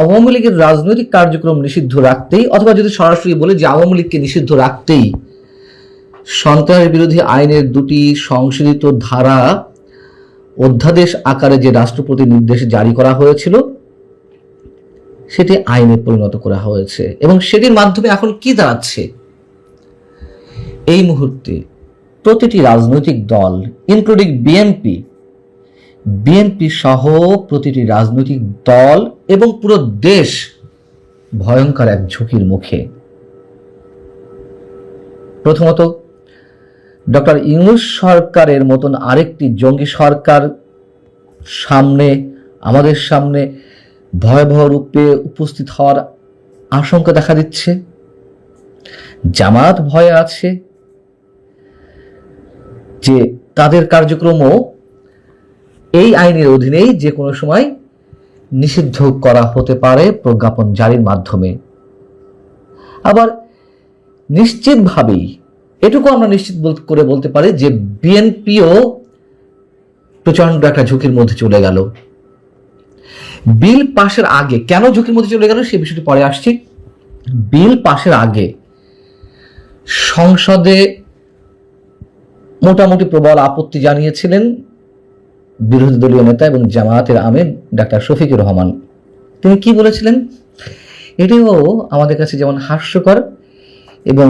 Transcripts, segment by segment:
আওয়ামী লীগের রাজনৈতিক কার্যক্রম নিষিদ্ধ রাখতেই, অথবা যদি সরাসরি বলে যে আওয়ামী লীগকে নিষিদ্ধ রাখতেই সন্ত্রাস বিরোধী আইনের দুটি সংশোধিত ধারা অধ্যাদেশ আকারে যে রাষ্ট্রপতি নির্দেশ জারি করা হয়েছিল সেটি আইনে পরিণত করা হয়েছে, এবং সেটির মাধ্যমে এখন কি দাঁড়াচ্ছে, এই মুহূর্তে প্রতিটি রাজনৈতিক দল ইনক্লুডিং বিএনপি সহ প্রতিটি রাজনৈতিক দল এবং পুরো দেশ ভয়ঙ্কর এক ঝুঁকির মুখে। প্রথমত, ডক্টর ইউনূস সরকারের মতন আরেকটি জঙ্গি সরকার আমাদের সামনে ভয়াবহ রূপে উপস্থিত হওয়ার আশঙ্কা দেখা দিচ্ছে। জামাত ভয়ে আছে যে তাদের কার্যক্রমও এই আইনের অধীনেই যে কোনো সময় নিষিদ্ধ করা হতে পারে প্রজ্ঞাপন জারির মাধ্যমে। আবার নিশ্চিতভাবেই এটুকু আমরা নিশ্চিত করে বলতে পারি যে বিএনপিও প্রচন্ড একটা ঝুঁকির মধ্যে চলে গেল। বিল পাশের আগে কেন ঝুঁকির মধ্যে চলে গেল সে বিষয়টি পরে আসছি। বিল পাশের আগে সংসদে মোটামুটি প্রবল আপত্তি জানিয়েছিলেন বিরোধী দলীয় নেতা এবং জামায়াতের আমির ডাক্তার শফিকুর রহমান। তিনি কি বলেছিলেন, এটিও আমাদের কাছে যেমন হাস্যকর এবং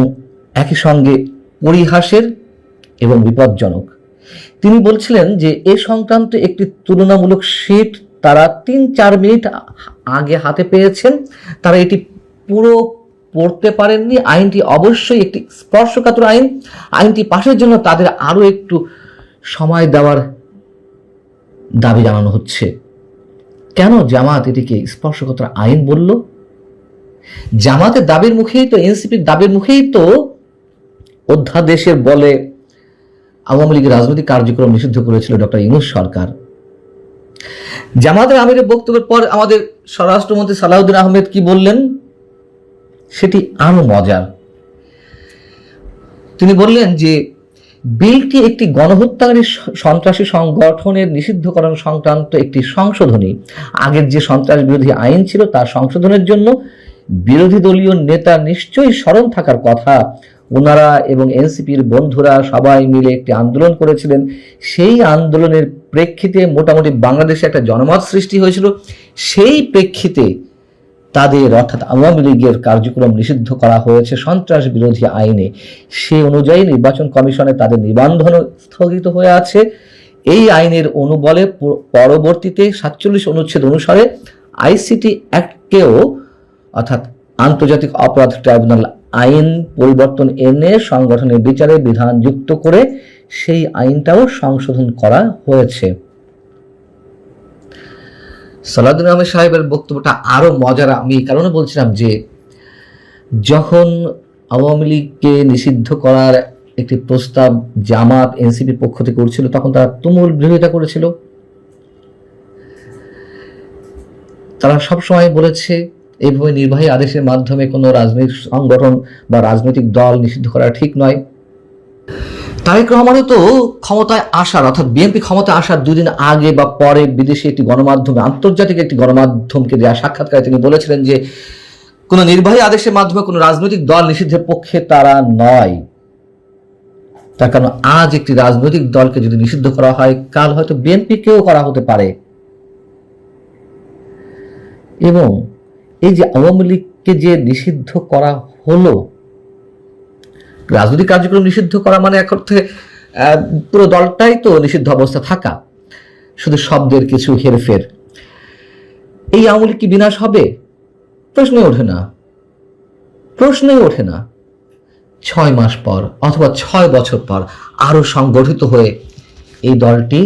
একই সঙ্গে পরিহাসের এবং বিপজ্জনক। তিনি বলছিলেন যে এ সংক্রান্ত একটি তুলনামূলক শীট তারা 3-4 মিনিট আগে হাতে পেয়েছেন, তারা এটি পুরো পড়তে পারেননি। আইনটি অবশ্যই একটি স্পর্শকাতর আইনটি পাশের জন্য তাদের আরো একটু সময় দেওয়ার দাবি জানানো হচ্ছে। কেন জামাত এটিকে স্পর্শকাতর আইন বলল? জামাতের দাবির মুখেই তো, এনসিপির দাবির মুখেই তো অধ্যাদেশের বলে আওয়ামী লীগের রাজনৈতিক কার্যক্রম নিষিদ্ধ করেছিল ডক্টর ইউনূস সরকার। জামাতের আমিরের বক্তব্যের পর আমাদের স্বরাষ্ট্রমন্ত্রী সালাউদ্দিন আহমেদ কি বললেন সেটি আরো মজার। তিনি বললেন যে বিলটি একটি গণহত্যাকারী সন্ত্রাসী সংগঠনের নিষিদ্ধকরণ সংক্রান্ত একটি সংশোধনী। আগের যে সন্ত্রাস বিরোধী আইন ছিল তার সংশোধনের জন্য বিরোধী দলীয় নেতা নিশ্চয়ই স্মরণ থাকার কথা, ওনারা এবং এনসিপির বন্ধুরা সবাই মিলে একটি আন্দোলন করেছিলেন। সেই আন্দোলনের প্রেক্ষিতে মোটামুটি বাংলাদেশে একটা জনমত সৃষ্টি হয়েছিল। সেই প্রেক্ষিতে তাদের অর্থাৎ আওয়ামী লীগের কার্যক্রম নিষিদ্ধ করা হয়েছে সন্ত্রাস বিরোধী আইনে। সে অনুযায়ী নির্বাচন কমিশনে তাদের নিবন্ধন স্থগিত হয়ে আছে। এই আইনের অনুবলে পরবর্তীতে 47 অনুচ্ছেদ অনুসারে আইসিটি অ্যাক্টকেও অর্থাৎ আন্তর্জাতিক অপরাধ ট্রাইব্যুনাল আইন পরিবর্তন এনে সংগঠনের বিচারে বিধান যুক্ত করে সেই আইনটাও সংশোধন করা হয়েছে। সালাউদ্দিন আহমেদ সাহেবের বক্তব্যটা আরো মজার আমি এই কারণে বলছিলাম যে যখন আওয়ামী লীগকে নিষিদ্ধ করার একটি প্রস্তাব জামাত এনসিপির পক্ষ থেকে করছিল তখন তারা তুমুল বিরোধিতা করেছিল। তারা সবসময় বলেছে এইভাবে নির্বাহী আদেশের মাধ্যমে কোনো রাজনৈতিক সংগঠন বা রাজনৈতিক দল নিষিদ্ধ করা ঠিক নয়। তারেক রহমানও তো ক্ষমতায় আসার অর্থাৎ বিএনপি ক্ষমতায় আসার 2 দিন আগে বা পরে বিদেশি একটি গণমাধ্যমে, আন্তর্জাতিক একটি গণমাধ্যমকে দেওয়া সাক্ষাৎকারে তিনি বলেছিলেন যে কোনো নির্বাহী আদেশের মাধ্যমে কোনো রাজনৈতিক দল নিষিদ্ধের পক্ষে তারা নয়। তার কারণ আজ একটি রাজনৈতিক দলকে যদি নিষিদ্ধ করা হয় কাল হয়তো বিএনপিকেও করা হতে পারে। এবং এই যে আওয়ামী লীগকে যে নিষিদ্ধ করা হলো, রাজনৈতিক কার্যক্রম নিষিদ্ধ করা মানে এক অর্থে পুরো দলটাই তো নিষিদ্ধ অবস্থা থাকা, শুধু শব্দের কিছু হেরফের। এই আওয়ামী লীগ কি বিনাশ হবে? প্রশ্নই ওঠে না। 6 মাস পর অথবা 6 বছর পর আরো সংগঠিত হয়ে এই দলটি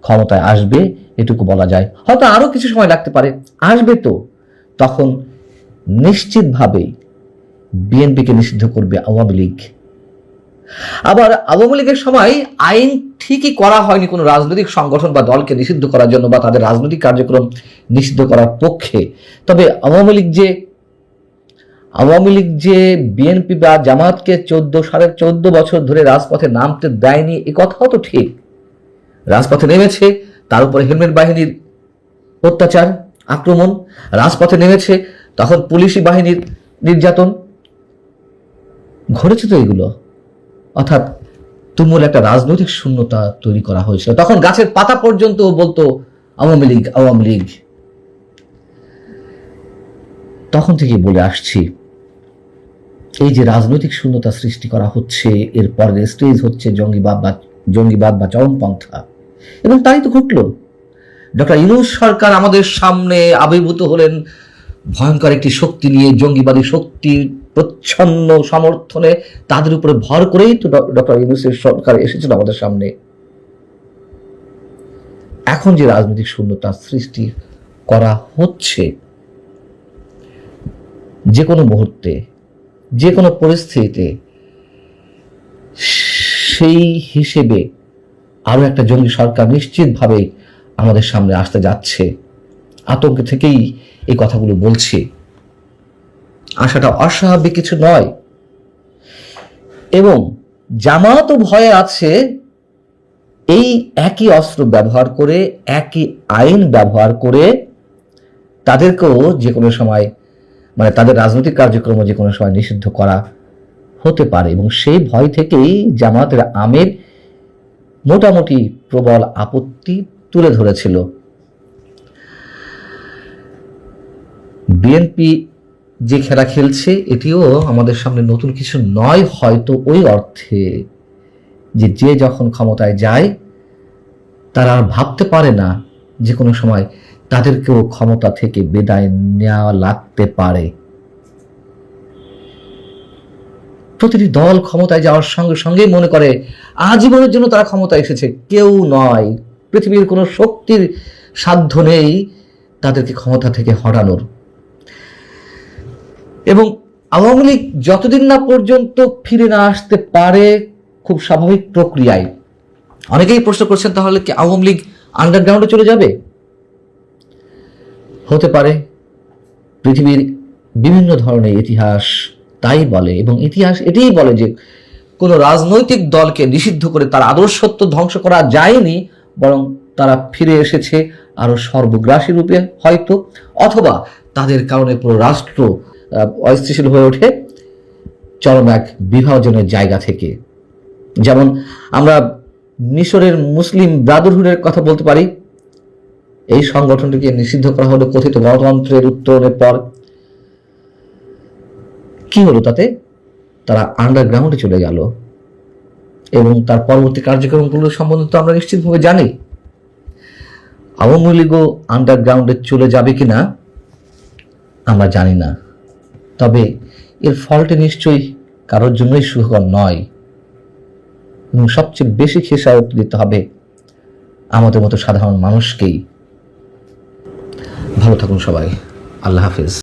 ক্ষমতায় আসবে, এটুকু বলা যায়। হয়তো আরো কিছু সময় লাগতে পারে, আসবে তো। তখন নিশ্চিতভাবেই বিএনপিকে নিষিদ্ধ করবে আওয়ামী লীগ। আবার আওয়ামী লীগের সময় আইন ঠিকই করা হয়নি কোনো রাজনৈতিক সংগঠন বা দলকে নিষিদ্ধ করার জন্য বা তাদের রাজনৈতিক কার্যক্রম নিষিদ্ধ করার পক্ষে। তবে আওয়ামী লীগ যে বিএনপি বা জামাতকে 14 বছর ধরে রাজপথে নামতে দেয়নি এ কথাও তো ঠিক। রাজপথে নেমেছে, তার উপরে হেলমেট বাহিনীর অত্যাচার, আক্রমণ, রাজপথে নেমেছে, তখন পুলিশি বাহিনীর নির্যাতন ঘটেছে তো এগুলো। অর্থাৎ তুমুল একটা রাজনৈতিক শূন্যতা তৈরি করা হয়েছিল। তখন গাছের পাতা পর্যন্ত বলতো আওয়ামী লীগ, আওয়ামী লীগ। তখন থেকে বলে আসছি, এই যে রাজনৈতিক শূন্যতা সৃষ্টি করা হচ্ছে, এর পরের স্টেজ হচ্ছে জঙ্গিবাদ বা চরমপন্থা, এবং তাই তো ঘটল। ডক্টর ইউনূস সরকার আমাদের সামনে আবির্ভূত হলেন ভয়ঙ্কর একটি শক্তি নিয়ে, জঙ্গিবাদী শক্তির প্রচ্ছন্ন সমর্থনে, তাদের উপরে ভর করেই তো ডক্টর ইউনূসের সরকার এসেছিল আমাদের সামনে। এখন যে রাজনৈতিক শূন্যতা সৃষ্টি করা হচ্ছে, যে কোনো মুহূর্তে, যে কোনো পরিস্থিতিতে, সেই হিসেবে আরো একটা জঙ্গি সরকার নিশ্চিতভাবে আমাদের সামনে আসতে যাচ্ছে। আতঙ্ক থেকেই এই কথাগুলো বলছি। আশাটা অস্বাভাবিক কিছু নয়। এবং জামাতও ভয়ে আছে এই একই অস্ত্র ব্যবহার করে, একই আইন ব্যবহার করে তাদেরকেও যে কোনো সময়, মানে তাদের রাজনৈতিক কার্যক্রম যে কোনো সময় নিষিদ্ধ করা হতে পারে। এবং সেই ভয় থেকেই জামাতের আমির মোটামুটি প্রবল আপত্তি তুলে ধরেছিল। বিএনপি যে খেলা খেলছে, এটিও আমাদের সামনে নতুন কিছু নয়, হয়তো ওই অর্থে যে যে যখন ক্ষমতায় যায় তারা আর ভাবতে পারে না যে কোনো সময় তাদেরকেও ক্ষমতা থেকে বিদায় নেওয়া লাগতে পারে। প্রতিটি দল ক্ষমতায় যাওয়ার সঙ্গে সঙ্গেই মনে করে আজীবনের জন্য তারা ক্ষমতা এসেছে। কেউ নয়, পৃথিবীর কোনো শক্তির সাধ্য নেই তাদেরকে ক্ষমতা থেকে হটানোর। এবং আওয়ামী লীগ যতদিন না পর্যন্ত ফিরে না আসতে পারে খুব স্বাভাবিক প্রক্রিয়ায়, অনেকেই প্রশ্ন করছেন তাহলে কি আওয়ামী লীগ আন্ডারগ্রাউন্ডে চলে যাবে? হতে পারে। পৃথিবীর বিভিন্ন ধরনের ইতিহাস তাই বলে, এবং ইতিহাস এটাই বলে যে কোনো রাজনৈতিক দলকে নিষিদ্ধ করে তার আদর্শত্ব ধ্বংস করা যায়নি, বরং তারা ফিরে এসেছে আরো সর্বগ্রাসী রূপে হয়তো, অথবা তাদের কারণে পুরো রাষ্ট্র অস্থিতিশীল হয়ে ওঠে চরম এক বিভাজনের জায়গা থেকে। যেমন আমরা মিশরের মুসলিম ব্রাদারহুডের কথা বলতে পারি। এই সংগঠনটিকে নিষিদ্ধ করা হলো কথিত গণতন্ত্রের উত্তরণের পর। কি হলো তাতে? তারা আন্ডারগ্রাউন্ডে চলে গেল, এবং তার পরবর্তী কার্যক্রমগুলো সম্বন্ধে তো আমরা নিশ্চিতভাবে জানি। আওয়ামী লীগও আন্ডারগ্রাউন্ডে চলে যাবে কিনা আমরা জানি না, তবে এর ফলটি নিশ্চয়ই কারোর জন্যই সুখকর নয়, এবং সবচেয়ে বেশি খেসারত দিতে হবে আমাদের মতো সাধারণ মানুষকেই। ভালো থাকুন সবাই। আল্লাহ হাফেজ।